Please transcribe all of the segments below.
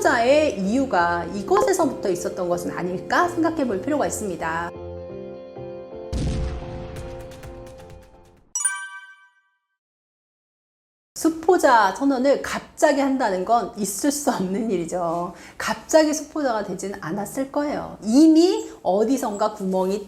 수포자의 이유가 이것에서부터 있었던 것은 아닐까 생각해 볼 필요가 있습니다. 수포자 선언을 갑자기 한다는 건 있을 수 없는 일이죠. 갑자기 수포자가 되지는 않았을 거예요. 이미 어디선가 구멍이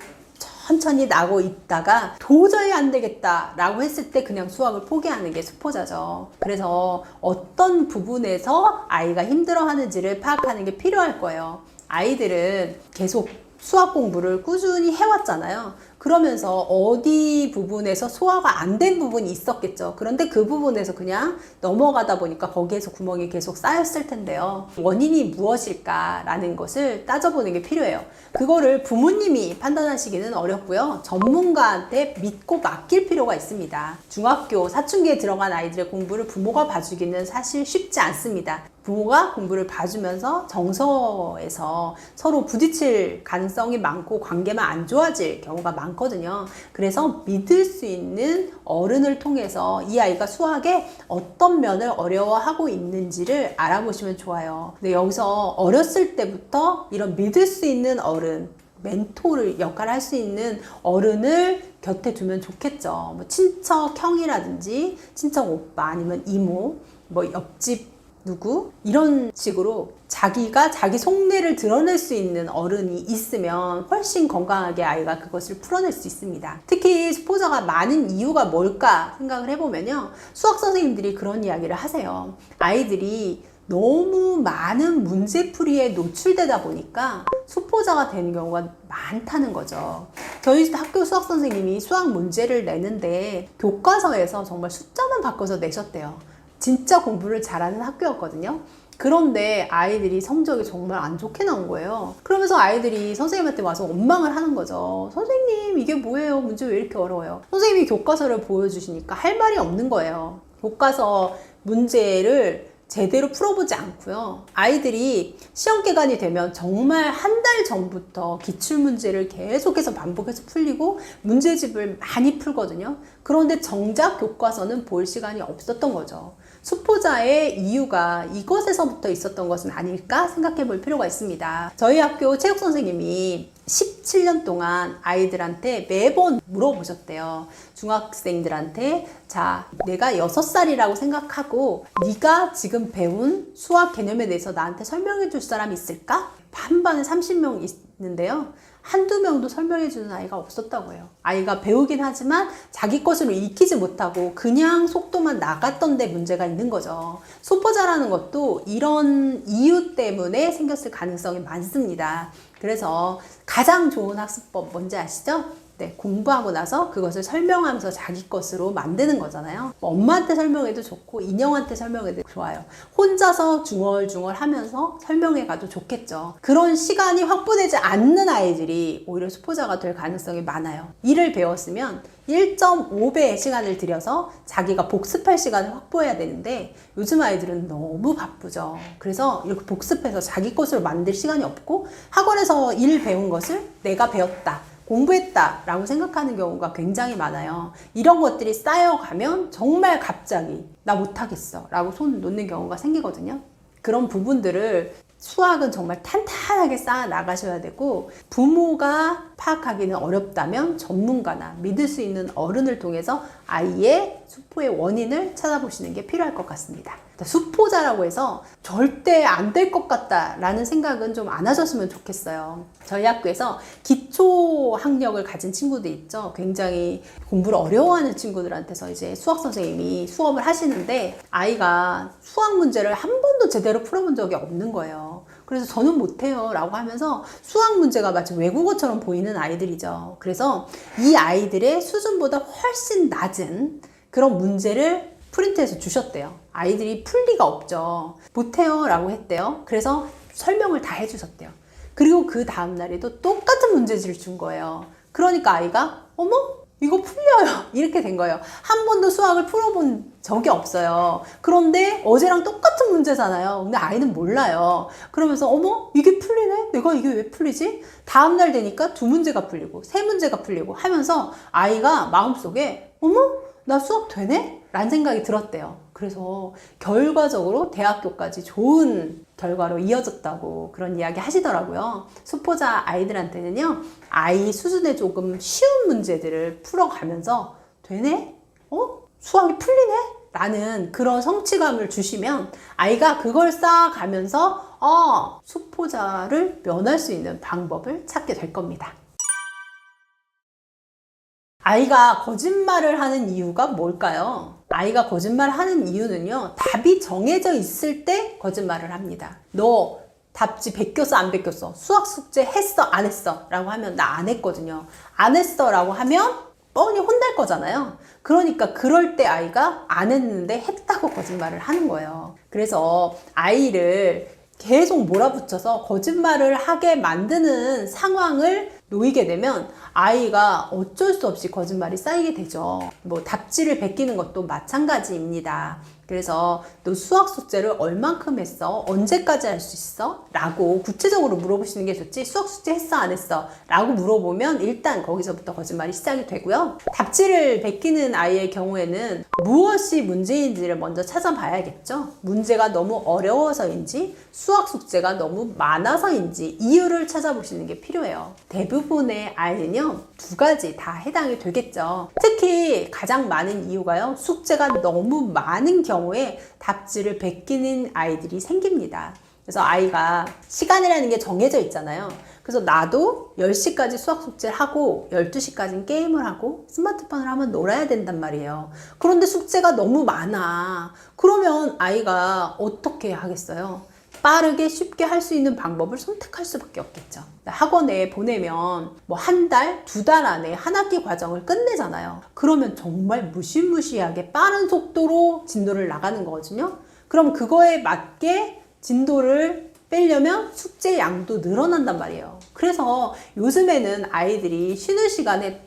천천히 나고 있다가 도저히 안 되겠다 라고 했을 때 그냥 수학을 포기하는 게 수포자죠. 그래서 어떤 부분에서 아이가 힘들어하는지를 파악하는 게 필요할 거예요. 아이들은 계속 수학 공부를 꾸준히 해왔잖아요. 그러면서 어디 부분에서 소화가 안 된 부분이 있었겠죠. 그런데 그 부분에서 그냥 넘어가다 보니까 거기에서 구멍이 계속 쌓였을 텐데요. 원인이 무엇일까라는 것을 따져보는 게 필요해요. 그거를 부모님이 판단하시기는 어렵고요. 전문가한테 믿고 맡길 필요가 있습니다. 중학교 사춘기에 들어간 아이들의 공부를 부모가 봐주기는 사실 쉽지 않습니다. 부모가 공부를 봐주면서 정서에서 서로 부딪힐 가능성이 많고 관계만 안 좋아질 경우가 많거든요. 그래서 믿을 수 있는 어른을 통해서 이 아이가 수학에 어떤 면을 어려워하고 있는지를 알아보시면 좋아요. 근데 여기서 어렸을 때부터 이런 믿을 수 있는 어른, 멘토를 역할을 할 수 있는 어른을 곁에 두면 좋겠죠. 뭐 친척 형이라든지 친척 오빠 아니면 이모, 뭐 옆집 누구? 이런 식으로 자기가 자기 속내를 드러낼 수 있는 어른이 있으면 훨씬 건강하게 아이가 그것을 풀어낼 수 있습니다. 특히 수포자가 많은 이유가 뭘까 생각을 해보면요. 수학 선생님들이 그런 이야기를 하세요. 아이들이 너무 많은 문제풀이에 노출되다 보니까 수포자가 되는 경우가 많다는 거죠. 저희 학교 수학 선생님이 수학 문제를 내는데 교과서에서 정말 숫자만 바꿔서 내셨대요. 진짜 공부를 잘하는 학교였거든요. 그런데 아이들이 성적이 정말 안 좋게 나온 거예요. 그러면서 아이들이 선생님한테 와서 원망을 하는 거죠. 선생님 이게 뭐예요? 문제 왜 이렇게 어려워요? 선생님이 교과서를 보여주시니까 할 말이 없는 거예요. 교과서 문제를 제대로 풀어보지 않고요. 아이들이 시험 기간이 되면 정말 한 달 전부터 기출문제를 계속해서 반복해서 풀리고 문제집을 많이 풀거든요. 그런데 정작 교과서는 볼 시간이 없었던 거죠. 수포자의 이유가 이것에서부터 있었던 것은 아닐까 생각해 볼 필요가 있습니다. 저희 학교 체육 선생님이 17년 동안 아이들한테 매번 물어보셨대요. 중학생들한테 자, 내가 6살이라고 생각하고 네가 지금 배운 수학 개념에 대해서 나한테 설명해 줄 사람 있을까? 한 반에 30명 있는데요. 한두 명도 설명해 주는 아이가 없었다고 해요. 아이가 배우긴 하지만 자기 것으로 익히지 못하고 그냥 속도만 나갔던 데 문제가 있는 거죠. 수포자라는 것도 이런 이유 때문에 생겼을 가능성이 많습니다. 그래서 가장 좋은 학습법 뭔지 아시죠? 네, 공부하고 나서 그것을 설명하면서 자기 것으로 만드는 거잖아요. 엄마한테 설명해도 좋고 인형한테 설명해도 좋아요. 혼자서 중얼중얼 하면서 설명해 가도 좋겠죠. 그런 시간이 확보되지 않는 아이들이 오히려 수포자가 될 가능성이 많아요. 일을 배웠으면 1.5배의 시간을 들여서 자기가 복습할 시간을 확보해야 되는데 요즘 아이들은 너무 바쁘죠. 그래서 이렇게 복습해서 자기 것으로 만들 시간이 없고 학원에서 일 배운 것을 내가 배웠다, 공부했다 라고 생각하는 경우가 굉장히 많아요. 이런 것들이 쌓여가면 정말 갑자기 나 못하겠어 라고 손 놓는 경우가 생기거든요. 그런 부분들을 수학은 정말 탄탄하게 쌓아 나가셔야 되고 부모가 파악하기는 어렵다면 전문가나 믿을 수 있는 어른을 통해서 아이의 수포의 원인을 찾아보시는 게 필요할 것 같습니다. 수포자라고 해서 절대 안 될 것 같다라는 생각은 좀 안 하셨으면 좋겠어요. 저희 학교에서 기초 학력을 가진 친구들 있죠. 굉장히 공부를 어려워하는 친구들한테서 이제 수학 선생님이 수업을 하시는데 아이가 수학 문제를 한 번도 제대로 풀어본 적이 없는 거예요. 그래서 저는 못해요 라고 하면서 수학 문제가 마치 외국어처럼 보이는 아이들이죠. 그래서 이 아이들의 수준보다 훨씬 낮은 그런 문제를 프린트해서 주셨대요. 아이들이 풀 리가 없죠. 못해요 라고 했대요. 그래서 설명을 다 해주셨대요. 그리고 그 다음날에도 똑같은 문제지를 준 거예요. 그러니까 아이가 어머? 이거 풀려요. 이렇게 된 거예요. 한 번도 수학을 풀어본 적이 없어요. 그런데 어제랑 똑같은 문제잖아요. 근데 아이는 몰라요. 그러면서 어머? 이게 풀리네? 내가 이게 왜 풀리지? 다음날 되니까 2문제가 풀리고 3문제가 풀리고 하면서 아이가 마음속에 어머? 나 수학 되네? 라는 생각이 들었대요. 그래서 결과적으로 대학교까지 좋은 결과로 이어졌다고 그런 이야기 하시더라고요. 수포자 아이들한테는요, 아이 수준에 조금 쉬운 문제들을 풀어가면서 되네? 수학이 풀리네? 라는 그런 성취감을 주시면 아이가 그걸 쌓아가면서 수포자를 면할 수 있는 방법을 찾게 될 겁니다. 아이가 거짓말을 하는 이유가 뭘까요? 아이가 거짓말을 하는 이유는요, 답이 정해져 있을 때 거짓말을 합니다. 너 답지 베꼈어 안 베꼈어? 수학 숙제 했어 안 했어? 라고 하면 나 안 했거든요. 안 했어 라고 하면 뻔히 혼날 거잖아요. 그러니까 그럴 때 아이가 안 했는데 했다고 거짓말을 하는 거예요. 그래서 아이를 계속 몰아붙여서 거짓말을 하게 만드는 상황을 놓이게 되면 아이가 어쩔 수 없이 거짓말이 쌓이게 되죠. 뭐 답지를 베끼는 것도 마찬가지입니다. 그래서 너 수학 숙제를 얼만큼 했어? 언제까지 할 수 있어? 라고 구체적으로 물어보시는 게 좋지, 수학 숙제 했어 안 했어? 라고 물어보면 일단 거기서부터 거짓말이 시작이 되고요. 답지를 베끼는 아이의 경우에는 무엇이 문제인지를 먼저 찾아봐야겠죠. 문제가 너무 어려워서인지 수학 숙제가 너무 많아서인지 이유를 찾아보시는 게 필요해요. 대부분의 아이는요, 두 가지 다 해당이 되겠죠. 특히 가장 많은 이유가요, 숙제가 너무 많은 경우에 답지를 베끼는 아이들이 생깁니다. 그래서 아이가 시간이라는 게 정해져 있잖아요. 그래서 나도 10시까지 수학 숙제를 하고 12시까지는 게임을 하고 스마트폰을 하면 놀아야 된단 말이에요. 그런데 숙제가 너무 많아. 그러면 아이가 어떻게 하겠어요? 빠르게 쉽게 할 수 있는 방법을 선택할 수밖에 없겠죠. 학원에 보내면 뭐 한 달, 두 달 안에 한 학기 과정을 끝내잖아요. 그러면 정말 무시무시하게 빠른 속도로 진도를 나가는 거거든요. 그럼 그거에 맞게 진도를 빼려면 숙제 양도 늘어난단 말이에요. 그래서 요즘에는 아이들이 쉬는 시간에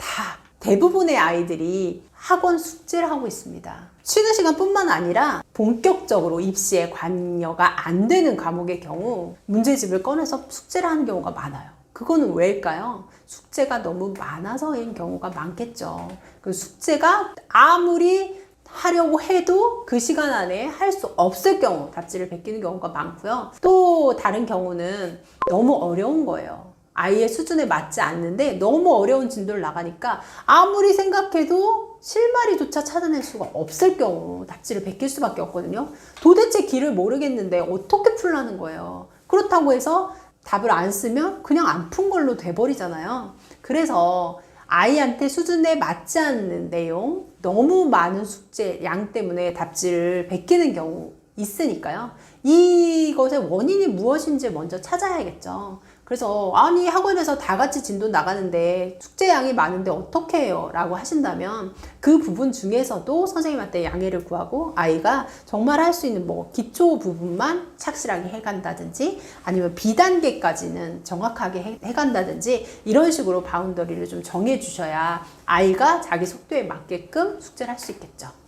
대부분의 아이들이 학원 숙제를 하고 있습니다. 쉬는 시간뿐만 아니라 본격적으로 입시에 관여가 안 되는 과목의 경우 문제집을 꺼내서 숙제를 하는 경우가 많아요. 그거는 왜일까요? 숙제가 너무 많아서인 경우가 많겠죠. 그 숙제가 아무리 하려고 해도 그 시간 안에 할 수 없을 경우 답지를 베끼는 경우가 많고요. 또 다른 경우는 너무 어려운 거예요. 아이의 수준에 맞지 않는데 너무 어려운 진도를 나가니까 아무리 생각해도 실마리조차 찾아낼 수가 없을 경우 답지를 베낄 수밖에 없거든요. 도대체 길을 모르겠는데 어떻게 풀라는 거예요. 그렇다고 해서 답을 안 쓰면 그냥 안 푼 걸로 돼버리잖아요. 그래서 아이한테 수준에 맞지 않는 내용, 너무 많은 숙제 양 때문에 답지를 베끼는 경우 있으니까요. 이것의 원인이 무엇인지 먼저 찾아야겠죠. 그래서 아니 학원에서 다 같이 진도 나가는데 숙제 양이 많은데 어떻게 해요? 라고 하신다면 그 부분 중에서도 선생님한테 양해를 구하고 아이가 정말 할 수 있는 뭐 기초 부분만 착실하게 해간다든지 아니면 B단계까지는 정확하게 해간다든지 이런 식으로 바운더리를 좀 정해 주셔야 아이가 자기 속도에 맞게끔 숙제를 할 수 있겠죠.